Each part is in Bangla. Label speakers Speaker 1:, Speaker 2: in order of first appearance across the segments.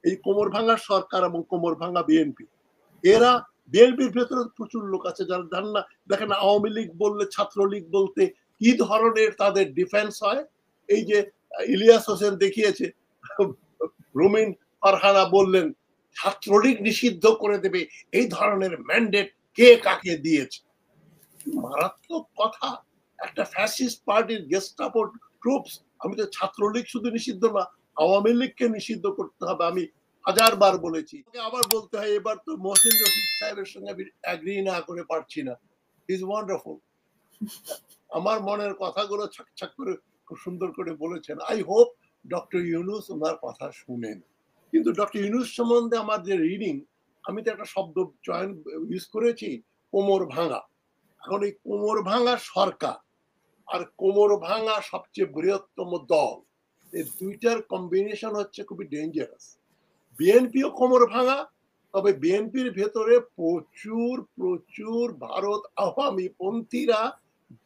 Speaker 1: এই কোমর ভাঙা সরকার এবং কোমর ভাঙা বিএনপি, এরা বিএনপির ভেতরে প্রচুর লোক আছে যারা জানেন না। দেখেন আওয়ামী লীগ বললে, ছাত্রলীগ বলতে কি ধরনের তাদের ডিফেন্স হয়। এই যে ইলিয়াস হোসেন দেখিয়েছে, রুমিন ফারহানা বললেন ছাত্রলীগ নিষিদ্ধ করে দেবে, এই ধরনের ম্যান্ডেট কে কাকে দিয়েছে। মারাত্মক কথা। একটা ফ্যাসিস্ট পার্টির গেস্টাপো ট্রুপস, আমি তো ছাত্রলীগ শুধু নিষিদ্ধ না, আওয়ামী লীগকে নিষিদ্ধ করতে হবে, আমি হাজারবার বলেছি। আবার বলতে হয়, এবার তো মহসিন রশিদ সাহেবের সঙ্গে আমি অ্যাগ্রি না করে পারছি না। Is wonderful. আমার মনের কথাগুলো ছাক করে খুব সুন্দর করে বলেছেন। আই হোপ ডক্টর ইউনুস ওনার কথা শুনেন। কিন্তু ডক্টর ইউনুস সম্বন্ধে আমার যে রিডিং, আমি তো একটা শব্দ চয়ন ইউজ করেছি, কোমর ভাঙা। এখন এই কোমর ভাঙা সরকার আর কোমর ভাঙা সবচেয়ে বৃহত্তম দল, এই দুইটার কম্বিনেশন হচ্ছে খুবই ডেঞ্জারাস। বিএনপিও কোমর ভাঙা, তবে বিএনপির ভেতরে প্রচুর প্রচুর ভারত আওয়ামী পন্থীরা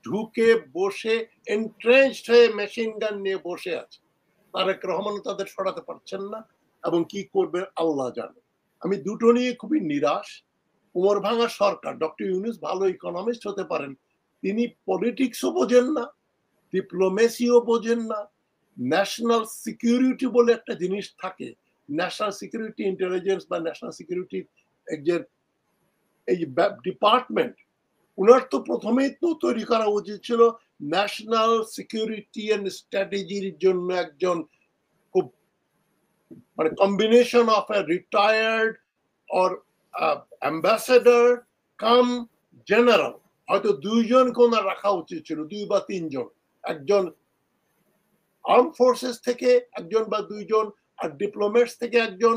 Speaker 1: ঢুকে বসে এন্ট্রেন্সড হয়ে মেশিন গান নিয়ে বসে আছে। তারেক রহমান তাদের সরাতে পারছেন না, এবং কি করবে আল্লাহ জানে। আমি দুটো নিয়ে খুবই নিরাশ। কোমর ভাঙা সরকার, ডক্টর ইউনুস ভালো ইকোনমিস্ট হতে পারেন, তিনি পলিটিক্সও বোঝেন না, ডিপ্লোমেসিও বোঝেন না। ন্যাশনাল সিকিউরিটি বলে একটা জিনিস থাকে, ন্যাশনাল সিকিউরিটি ইন্টেলিজেন্স বা ন্যাশনাল সিকিউরিটি যে এই ডিপার্টমেন্ট, উনার তো প্রথমেই তো তৈরি করা উচিত ছিল ন্যাশনাল সিকিউরিটি এন্ড স্ট্র্যাটেজির জন্য একজন খুব মানে combination of a retired or ambassador cum general, হয়তো দুইজন কোন রাখা উচিত ছিল, দুই বা তিনজন, একজন আর্ম ফোর্সেস থেকে একজন বা দুইজন, আর ডিপ্লোমেটস থেকে একজন,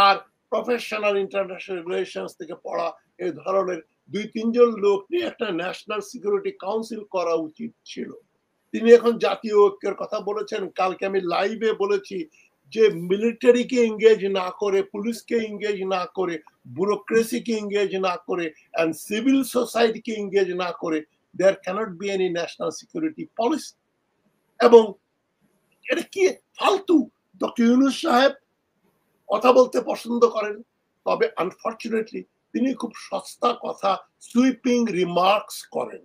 Speaker 1: আর প্রফেশনাল ইন্টারন্যাশনাল রিলেশনস থেকে পড়া এই ধরনের দুই তিনজন লোক নিয়ে একটা ন্যাশনাল সিকিউরিটি কাউন্সিল করা উচিত ছিল। তিনি এখন জাতীয় ঐক্যের কথা বলেছেন। কালকে আমি লাইভে বলেছি যে মিলিটারিকে এঙ্গেজ না করে, পুলিশকে এঙ্গেজ না করে, ব্যুরোক্রেসিকে এঙ্গেজ না করে, এন্ড সিভিল সোসাইটিকে এঙ্গেজ না করে, there cannot be any national security policy. এবং এটা কি ফালতু। ডক্টর ইউনুস সাহেব কথা বলতে পছন্দ করেন, তবে আনফর্চুনেটলি তিনি খুব সস্তা কথা, সুইপিং রিমার্কস করেন।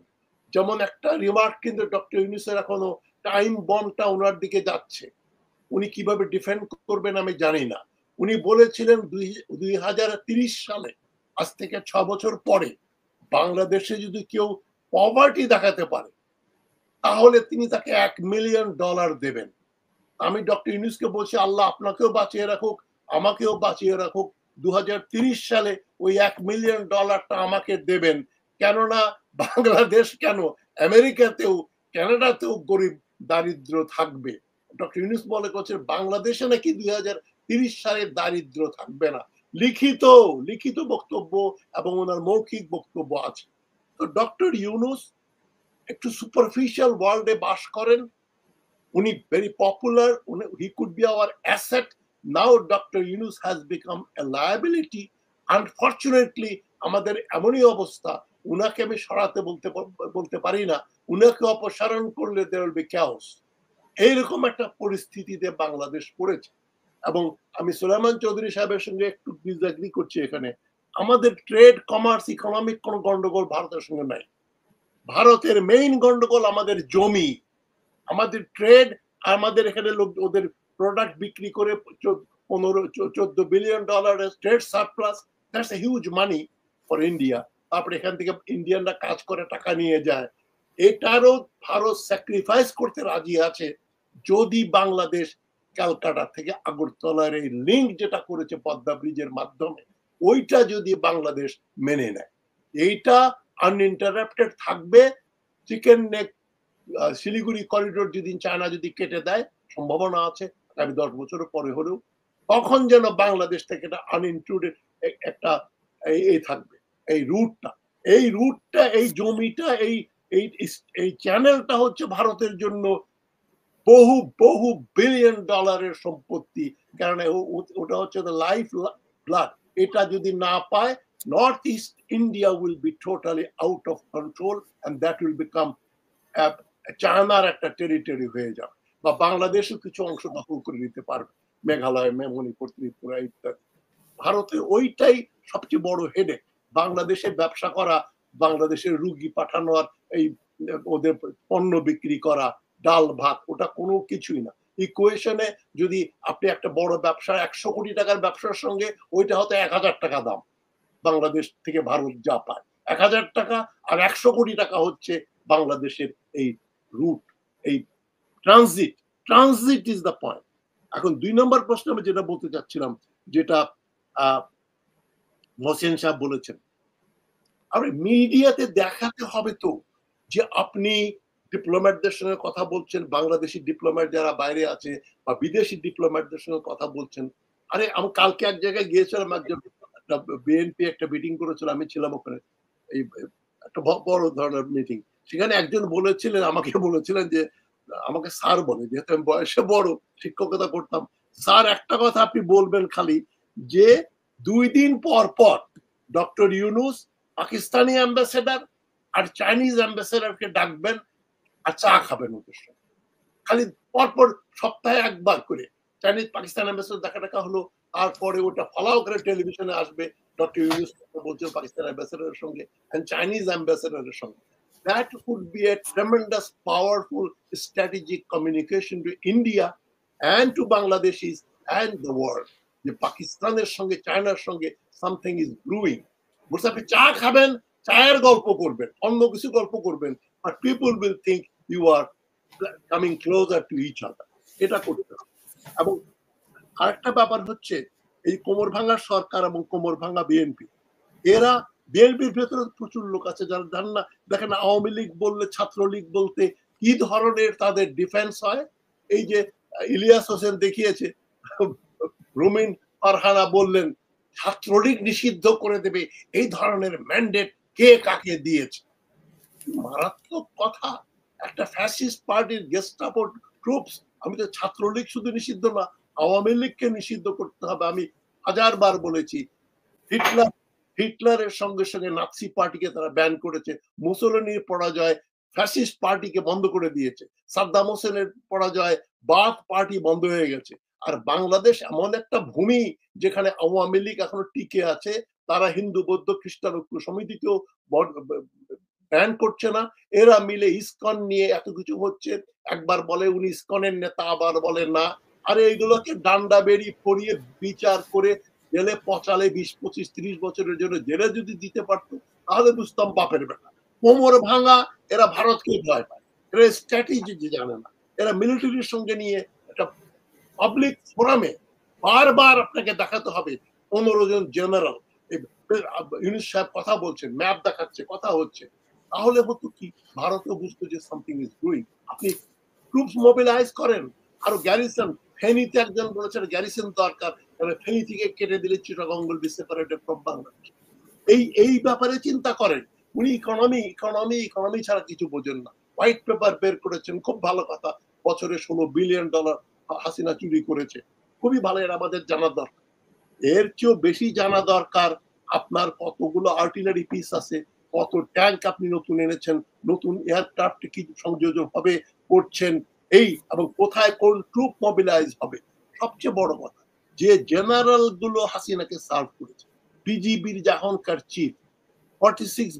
Speaker 1: যেমন একটা রিমার্ক কিন্তু ডক্টর ইউনুসের এখনো টাইম বমটা ওনার দিকে যাচ্ছে, উনি কিভাবে ডিফেন্ড করবেন আমি জানি না। উনি বলেছিলেন 2030 সালে, আজ থেকে 6 বছর পরে, বাংলাদেশে যদি কেউ পভার্টি দেখাতে পারে তাহলে তিনি তাকে $1 মিলিয়ন দেবেন। আমি ডক্টর ইউনুসকে বলছি আল্লাহ আপনাকেও বাঁচিয়ে রাখুক, আমাকেও বাঁচিয়ে রাখুক, 2030 সালে ওই $1 মিলিয়ন আমাকে দেবেন। কেননা বাংলাদেশ কেন, আমেরিকাতেও কানাডাতেও গরিব দারিদ্র থাকবে। ডক্টর ইউনুস বলে করছেন বাংলাদেশে নাকি 2030 সালে দারিদ্র থাকবে না। লিখিত লিখিত বক্তব্য এবং ওনার মৌখিক বক্তব্য আছে। তো ডক্টর ইউনুস একটু সুপারফিশিয়াল ওয়ার্ল্ডে বাস করেন, উনি very popular, he could be our asset. Now Dr. Yunus has become a liability. Unfortunately আমাদের এমনই অবস্থা, উনাকে আমি সরাতে বলতে পারি না, উনাকে অপসারণ করলে there will be chaos। এইরকম একটা পরিস্থিতিতে বাংলাদেশ পড়েছে। এবং আমি সুলাইমান চৌধুরী সাহেবের সঙ্গে একটু ডিসএগ্রি করছি এখানে। আমাদের ট্রেড, কমার্স, ইকোনমিক কোনো গন্ডগোল ভারতের সঙ্গে নাই। ভারতের মেইন গন্ডগোল আমাদের জমি, আমাদের ট্রেড। আমাদের এখানে লোক ওদের প্রোডাক্ট বিক্রি করে 14 বিলিয়ন ডলারের trade surplus, that's a huge money for India. তারপরে এখান থেকে ইন্ডিয়ানরা কাজ করে টাকা নিয়ে যায়। এটারও ভারত স্যাক্রিফাইস করতে রাজি আছে যদি বাংলাদেশ ক্যালকাটা থেকে আগরতলার এই লিঙ্ক যেটা করেছে পদ্মা ব্রিজের মাধ্যমে, ওইটা যদি বাংলাদেশ মেনে নেয়, এইটা আনইন্টারাপ্টেড থাকবে। চিকেন নেক শিলিগুড়ি করিডোর যদি চায়না যদি কেটে দেয়, সম্ভাবনা আছে আগামী 10 বছরের পরে হলেও, তখন যেন বাংলাদেশ থেকে এটা আনইনক্লুডেড একটা এই থাকবে, এই রুটটা, এই জমিটা, এই চ্যানেলটা হচ্ছে ভারতের জন্য বহু বহু বিলিয়ন ডলারের সম্পত্তি। কারণ ওটা হচ্ছে লাইফ ব্লাড। এটা যদি না পায়, North East India will be totally out of control, and that will become চায়নার একটা টেরিটরি হয়ে যাবে, বা বাংলাদেশও কিছু অংশ দখল করে নিতে পারবে। মেঘালয়, মণিপুর, ত্রিপুরা ইত্যাদি। ভারতে ওইটাই সবচেয়ে বড় হেডেক। বাংলাদেশে ব্যবসা করা, বাংলাদেশের রুগী পাঠানো, আর এই ওদের পণ্য বিক্রি করা, ডাল ভাত, ওটা কোনো কিছুই না। ইকুয়েশনে যদি আপনি একটা বড় ব্যবসা ১০০ কোটি টাকার ব্যবসার সঙ্গে ওইটা হয়তো ১,০০০ টাকা দাম, বাংলাদেশ থেকে ভারত যা পায় ১,০০০ টাকা, আর ১০০ কোটি টাকা হচ্ছে বাংলাদেশের এই রুট, এই transit. Transit is the point. এখন ২ নম্বর প্রশ্ন আমি যেটা বলতে চাচ্ছিলাম, যেটা মহসিন সাহেব বলেছেন, আরে মিডিয়াতে দেখাতে হবে তো যে আপনি ডিপ্লোম্যাটদের সঙ্গে কথা বলছেন, বাংলাদেশি ডিপ্লোম্যাট যারা বাইরে আছে বা বিদেশি ডিপ্লোম্যাটদের সঙ্গে কথা বলছেন। আরে আমি কালকে এক জায়গায় গিয়েছিলাম, একজন একটা বিএনপি একটা মিটিং করেছিল, আমি ছিলাম ওখানে। এই একটা বড় ধরনের মিটিং। সেখানে একজন বলেছিলেন, আমাকে বলেছিলেন যে আমাকে স্যার বলে, যেহেতু আমি বয়সে বড়, শিক্ষকতা করতাম। স্যার একটা কথা আপনি বলবেন খালি, যে ২ দিন পর পর ডক্টর ইউনূস পাকিস্তানি অ্যাম্বাসেডর আর চাইনিজ অ্যাম্বাসেডরকে ডাকবেন আর চা খাবেন ওদের সঙ্গে। খালি পরপর সপ্তাহে একবার করে চাইনিজ পাকিস্তান অ্যাম্বাসেডর দেখা হলো, তারপরে ওটা ফলাও করে টেলিভিশনে আসবে, ডক্টর ইউনূস বলছেন পাকিস্তান অ্যাম্বাসেডরের সঙ্গে and Chinese ambassador সঙ্গে। That would be a tremendous, powerful strategic communication to India and to Bangladeshis and the world. যে পাকিস্তানের সঙ্গে চায়নার সঙ্গে something is brewing. বলছে আপনি চা খাবেন, চায়ের গল্প করবেন, অন্য কিছু গল্প করবেন, but people will think you are coming closer to each other. এটা করতে হবে। এবং আরেকটা ব্যাপার হচ্ছে, এই কোমর ভাঙা সরকার এবং কোমর ভাঙা বিএনপি, এরা বিএনপির ভেতরে প্রচুর লোক আছে যারা জান না, দেখেন আওয়ামী লীগ বললে, ছাত্রলীগ বলতে কি ধরনের তাদের ডিফেন্স হয়। এই যে ইলিয়াস হোসেন দেখিয়েছে, রুমিন ফারহানা বললেন ছাত্রলীগ নিষিদ্ধ করে দেবে, এই ধরনের ম্যান্ডেট কে কাকে দিয়েছে। মারাত্মক কথা। একটা ফ্যাসিস্ট পার্টির গেস্টাপো ট্রুপস, আমি তো ছাত্রলীগ শুধু নিষিদ্ধ না, আওয়ামী লীগকে নিষিদ্ধ করতে হবে। আমি হাজারবার বলেছি, হিটলারের সঙ্গে সঙ্গে নাৎসি পার্টিকে তারা ব্যান করেছে, মুসোলিনির পরাজয় ফ্যাসিস্ট পার্টিকে বন্ধ করে দিয়েছে, সাদ্দাম হোসেনের পরাজয় বাথ পার্টি বন্ধ হয়ে গেছে। আর বাংলাদেশ এমন একটা ভূমি যেখানে আওয়ামী লীগ এখনো টিকে আছে, তারা হিন্দু বৌদ্ধ খ্রিস্টান ঐক্য সমিতিকেও ব্যান করছে না। এরা মিলে ইসকন নিয়ে এত কিছু হচ্ছে, একবার বলে উনি ইসকনের নেতা, আবার বলে না। আরে এইগুলোকে ডান্ডা বেরি পড়িয়ে বিচার করে জেলে পচালে ২০, ২৫, ৩০ বছরের জন্য জেলে যদি দিতে পারতো, তাহলে বুঝতাম বাপের বেটা। কোমর ভাঙা, এরা ভারতকে ভয় পায়, এরা স্ট্র্যাটেজি জানে না। এরা মিলিটারির সঙ্গে নিয়ে একটা পাবলিক ফোরামে বারবার আপনাকে দেখাতে হবে ১৫ জন জেনারেল, ইউনূস সাহেব কথা বলছেন, ম্যাপ দেখাচ্ছে, কথা হচ্ছে, তাহলে হতো কি, ভারতও বুঝতো যে সামথিং ইজ ডুইং। আপনি ট্রুপস মোবিলাইজ করেন, আরো গ্যারিসন, ফেনীতে একজন বলেছেন গ্যারিসন দরকার, তাহলে ফেনী থেকে কেটে দিলে Chittagong will be separated from Bangladesh. এই ব্যাপারে চিন্তা করেন। উনি ইকোনমি ছাড়া কিছু বোঝেন না। হোয়াইট পেপার বের করেছেন, খুব ভালো কথা, বছরে $16 বিলিয়ন হাসিনা চুরি করেছে, খুবই ভালো, এর আমাদের জানা দরকার। এর চেয়েও বেশি জানা দরকার আপনার কতগুলো আর্টিলারি পিস আছে, কত ট্যাঙ্ক আপনি নতুন এনেছেন, নতুন এয়ারক্রাফট কি সংযোজন হবে করছেন, এই এবং কোথায় কোন ট্রুপ মোবিলাইজ হবে। সবচেয়ে বড় কথা, যে জেনারেল গুলো হাসিনাকে সার্ভ করেছে, বিজিবির এখনকার চিফ, 46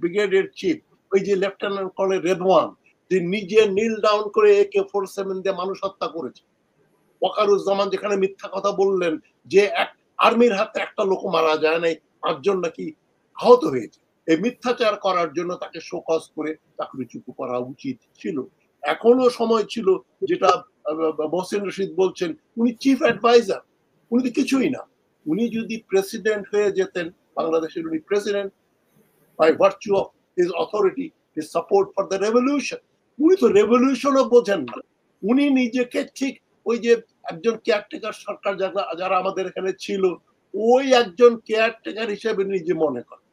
Speaker 1: ব্রিগেডের চিফ, ওই যে লেফটেন্যান্ট কর্নেল রেদওয়ান, যে নিজে নীল ডাউন করে AK-47 দিয়ে মানুষ হত্যা করেছে। ওয়াকারুজ্জামান যেখানে মিথ্যা কথা বললেন যে এক আর্মির হাতে একটা লোক মারা যায় নাই, ৫ জন নাকি আহত হয়েছে, এই মিথ্যাচার করার জন্য তাকে শোকজ করে চাকরিচ্যুত করা উচিত ছিল। এখনো সময় ছিল, যেটা মহসিন রশিদ বলছেন, উনি চিফ অ্যাডভাইজার, উনি তো কিছুই না। উনি যদি প্রেসিডেন্ট হয়ে যেতেন, বাংলাদেশের উনি president by virtue of his authority, his support for the revolution. উনি তো রেভলিউশনও বোঝেন না। উনি নিজেকে ঠিক ওই যে একজন কেয়ারটেকার সরকার যারা আমাদের এখানে ছিল, ওই একজন কেয়ারটেকার হিসেবে নিজে মনে করে,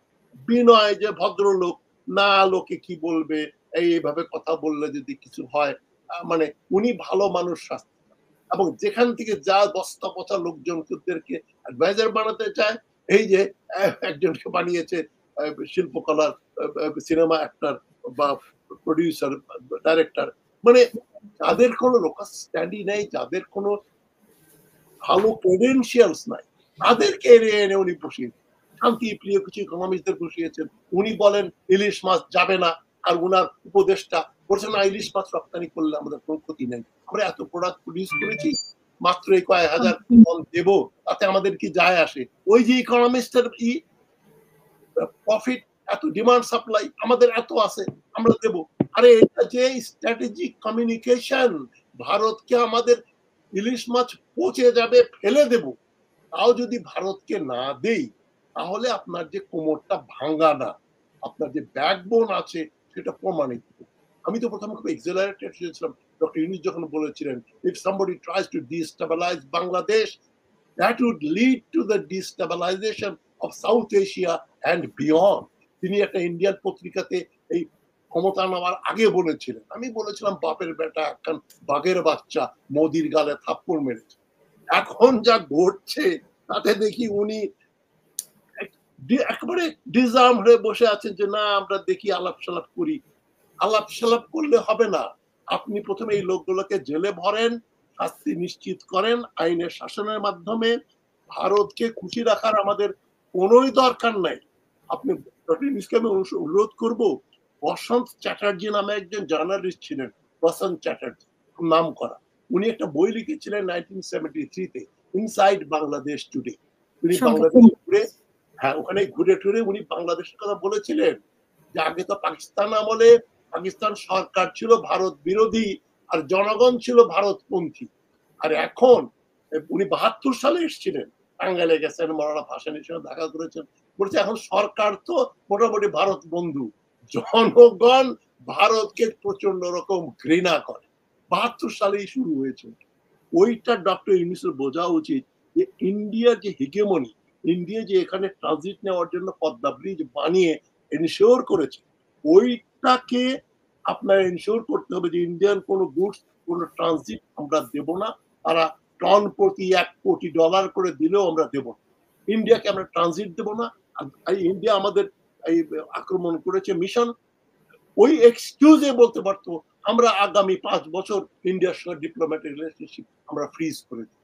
Speaker 1: বিনয় যে ভদ্রলোক, না লোকে কি বলবে, এইভাবে কথা বললে যদি কিছু হয়, মানে উনি ভালো মানুষ শাস্তি, এবং যেখান থেকে যা বস্তা পচা লোকজনদেরকে অ্যাডভাইজার বানাতে চায়, এই যে একজনকে বানিয়েছে শিল্পকলার সিনেমা অ্যাক্টর বা প্রডিউসার, ডাইরেক্টর, মানে যাদের কোনো লোকাল স্ট্যান্ডই নেই, যাদের কোনো ভালো ক্রেডেনশিয়ালস নাই, তাদেরকে এনে উনি বসিয়েছেন। শান্তি প্রিয় কিছু ইকোনমিস্টদের বসিয়েছেন। উনি বলেন ইলিশ মাছ যাবে না, আর উনার উপদেষ্টা বলছেন না ইলিশ মাছ রপ্তানি করলে আমাদের কোনো ক্ষতি নেই, আমরা এত প্রোডাক্ট প্রডিউস করেছি, মাত্র এই কয়েক হাজার টন দেব, তাতে আমাদের কি যায় আসে? ওই যে ইকোনমিস্টের প্রফিট, এত ডিমান্ড সাপ্লাই, আমাদের এত আছে, আমরা দেব। আরে এটা যে স্ট্র্যাটেজিক কমিউনিকেশন, ভারতকে আমাদের ইলিশ মাছ পচে যাবে ফেলে দেব, তাও যদি ভারতকে না দেই, তাহলে আপনার যে কোমরটা ভাঙা না, আপনার যে ব্যাকবোন আছে সেটা প্রমাণিত। আমি তো প্রথমে খুব এক্সেলারেটেড হয়েছিলাম ডক্টর ইউনূস যখন বলেছিলেন, if somebody tries two destabilise Bangladesh, that would lead to the destabilization of South Asia and beyond. তিনি একটা ইন্ডিয়ান পত্রিকাতে এই ক্ষমতা নেওয়ার আগে বলেছিলেন, আমি বলেছিলাম বাপের বেটা একখান বাঘের বাচ্চা মোদির গালে থাপ্পড় মেরেছে। এখন যা ঘটছে তাতে দেখি উনি একেবারে ডিজার্ম হয়ে বসে আছেন যে না আমরা দেখি আলাপ সালাপ করি। আলাপ সালাপ করলে হবে না, আপনি প্রথমে এই লোকগুলোকে জেলে ভরেন, শাস্তি নিশ্চিত করেন আইনের শাসনের মাধ্যমে। ভারতকে খুশি রাখার আমাদের কোনোই দরকার নাই। আপনি আমি অনুরোধ করব, বসন্ত চ্যাটার্জি নামে একজন জার্নালিস্ট ছিলেন, বসন্ত চ্যাটার্জি নাম করা, উনি একটা বই লিখেছিলেন 1973 তে, ইনসাইড বাংলাদেশ টুডে। উনি বাংলাদেশ ঘুরে, হ্যাঁ ওখানে ঘুরে টুরে উনি বাংলাদেশের কথা বলেছিলেন যে আগে তো পাকিস্তান আমলে পাকিস্তান সরকার ছিল ভারত বিরোধী আর জনগণ ছিল ভারতপন্থী, আর এখন উনি 72 সালে এসেছিলেন, টাঙ্গাইলে গেছেন, মৌলানা ভাসানীর সঙ্গে দেখা করেছেন, বলছে এখন সরকার তো মোটামুটি ভারত বন্ধু, জনগণ ভারতকে প্রচন্ড রকম ঘৃণা করে। 72 সালেই শুরু হয়েছে। ওইটা ডক্টর ইউনূসের বোঝা উচিত যে ইন্ডিয়ার যে হিগেমনি, ইন্ডিয়া যে এখানে ট্রানজিট নেওয়ার জন্য পদ্মা ব্রিজ বানিয়ে এনশিওর করেছে, ওইটাকে আপনার এনশিওর করতে হবে যে ইন্ডিয়ান কোনো গুডস কোনো ট্রানজিট আমরা দেব না, তারা টন প্রতি $1 কোটি করে দিলেও আমরা দেব না, ইন্ডিয়াকে আমরা ট্রানজিট দেব না। আর ইন্ডিয়া আমাদের এই আক্রমণ করেছে মিশন, ওই এক্সকিউজে বলতে পারতো আমরা আগামী 5 বছর ইন্ডিয়ার সঙ্গে ডিপ্লোম্যাটিক রিলেশনশিপ আমরা ফ্রিজ করে দিই।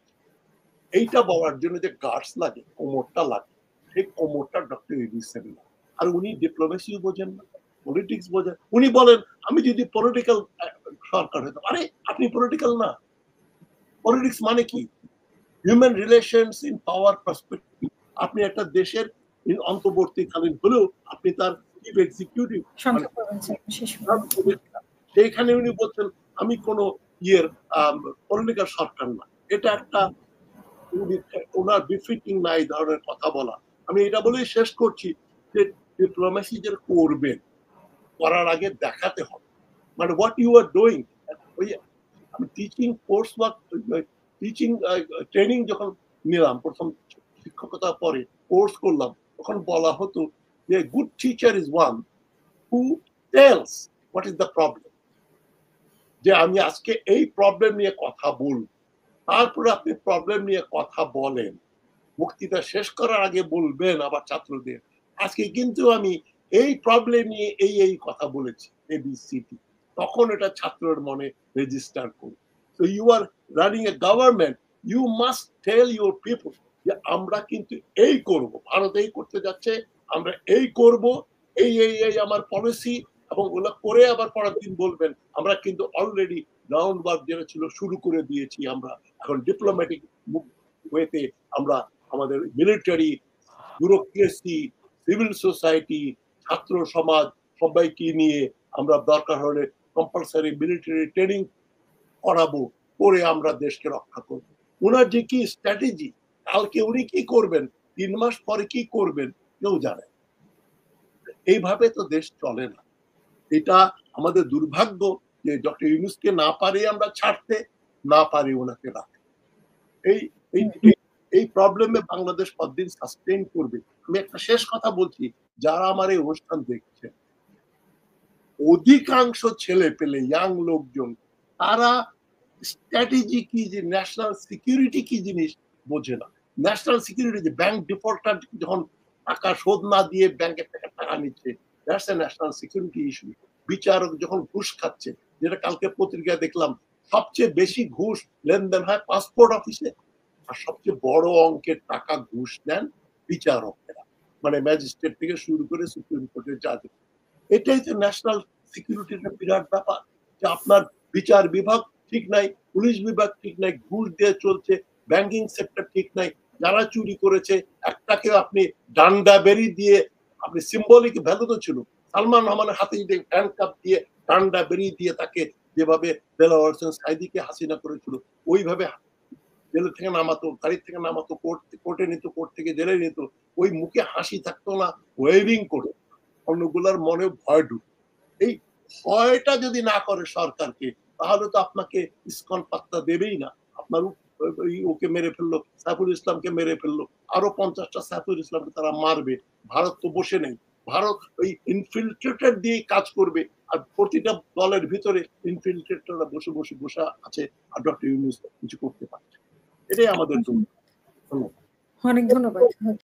Speaker 1: এইটা বলার জন্য যে গার্ডস লাগে, কোমরটা লাগে, সেই কোমরটা ডক্টর ইউনূসের না। আর উনি ডিপ্লোমেসিও বোঝেন না, পলিটিক্স বোঝেন। উনি বলেন আমি যদি পলিটিক্যাল সরকার হতাম, আরে আপনি পলিটিক্যাল না। পলিটিক্স মানে কি? Human relations in power perspective. আপনি একটা দেশের অন্তর্বর্তীকালীন হলেও আপনি তার চিফ এক্সিকিউটিভ, সেইখানে উনি বলছেন আমি কোন পলিটিক্যাল সরকার না। এটা একটা ওনার বিফিটিং না এই ধরনের কথা বলা। আমি এটা বলেই শেষ করছি যে ডিপ্লোমেসি যে করবেন, করার আগে দেখাতে হবে মানে হোয়াট ইউ আর ডুইং। ওই আমি teaching course work, teaching training যখন নিলাম প্রথম শিক্ষকতা পরে কোর্স করলাম, তখন বলা হতো যে good teacher is one who tells what is the problem, যে আমি আজকে এই প্রবলেম নিয়ে কথা বলবো, তারপরে আপনি প্রবলেম নিয়ে কথা বলেন, বক্তৃতা শেষ করার আগে বলবেন আবার ছাত্রদের আজকে কিন্তু আমি এই প্রবলেম নিয়ে এই কথা বলেছি এবিসিডি, তখন এটা ছাত্রের মনে রেজিস্টার করবে। So you are running a government, you must tell your people যে আমরা কিন্তু এই করব, ভারত এই করতে যাচ্ছে, আমরা এই করব, এই আমার পলিসি, এবং ওগুলো করে আবার পরের দিন বলবেন আমরা কিন্তু অলরেডি গ্রাউন্ড ওয়ার্ক যেটা ছিল শুরু করে দিয়েছি, আমরা এখন ডিপ্লোম্যাটিক ওয়েতে আমরা আমাদের মিলিটারি, ব্যুরোক্রেসি, সিভিল সোসাইটি, ছাত্র সমাজ সবাইকে নিয়ে আমরা দরকার হলে কম্পালসারি মিলিটারি ট্রেনিং করাবো, করে আমরা দেশকে রক্ষা করব। ওনার যে কি স্ট্র্যাটেজি, কালকে উনি কি করবেন, 3 মাস পরে কি করবেন কেউ জানে। এইভাবে তো দেশ চলে না। এটা আমাদের দুর্ভাগ্য যে ডক্টর ইউনূসকে না পারি আমরা ছাড়তে, না পারি ওনাকে রাখতে। এই প্রবলেমে বাংলাদেশ কতদিন সাস্টেইন করবে। আমি একটা শেষ কথা বলছি, যারা আমার এই অনুষ্ঠান দেখছেন, অধিকাংশ ছেলে পেলে ইয়াং লোকজন তারা স্ট্র্যাটেজি কি, যে ন্যাশনাল সিকিউরিটি কি জিনিস বোঝে না। ন্যাশনাল সিকিউরিটি যে ব্যাংক ডিফল্টার যখন টাকা শোধ না দিয়ে ব্যাংকের থেকে টাকা নিচ্ছে, that's a national security issue. বিচারক যখন ঘুষ খাচ্ছে, যেটা কালকে পত্রিকায় দেখলাম, সবচেয়ে বেশি ঘুষ লেনদেন হয় পাসপোর্ট অফিসে। আর সবচেয়ে বড় অঙ্কের টাকা ঘুষ নেন বিচারকেরা, মানে ম্যাজিস্ট্রেট থেকে শুরু করে সুপ্রিম কোর্টের জাজ। এটাই তো ন্যাশনাল সিকিউরিটির একটা বিরাট ব্যাপার, যে আপনার বিচার বিভাগ ঠিক নাই, পুলিশ বিভাগ ঠিক নাই, ঘুষ দিয়ে চলছে, ব্যাংকিং সেক্টর ঠিক নাই, যারা চুরি করেছে একটাকে আপনি ডান্ডা বেরি দিয়ে, আপনি সিম্বলিক ভ্যালু তো ছিল, সালমান রহমানের হাতে যদি হ্যান্ডকাপ দিয়ে ডান্ডা বেরিয়ে দিয়ে তাকে যেভাবে দেলোয়ার হোসেন সাইদিকে হাসিনা করেছিল, ওইভাবে জেল থেকে নামাতো, গাড়ি থেকে নামাতো, কোর্টে নিত, কোর্ট থেকে জেলে নিত, ওই মুখে হাসি থাকতো না, ওয়েভিং করে অন্যগুলার মনে ভয় ঢুক। এই ভয়টা যদি না করে সরকারকে, তাহলে তো আপনাকে ইসকন পাত্তা দেবেই না। আপনার ওকে মেরে ফেললো, সাইফুল ইসলামকে মেরে ফেললো, আরো 50টা সাইফুল ইসলামকে তারা মারবে। ভারত তো বসে নেই, ভারত ওই ইনফিল্ট্রেটেড দিয়ে কাজ করবে, আর প্রতিটা দলের ভিতরে ইনফিল্ট্রেটররা বসে বসে বসে আছে, আর ডক্টর ইউনূস কিছু করতে পারছে। এটাই আমাদের জন্য।
Speaker 2: অনেক ধন্যবাদ।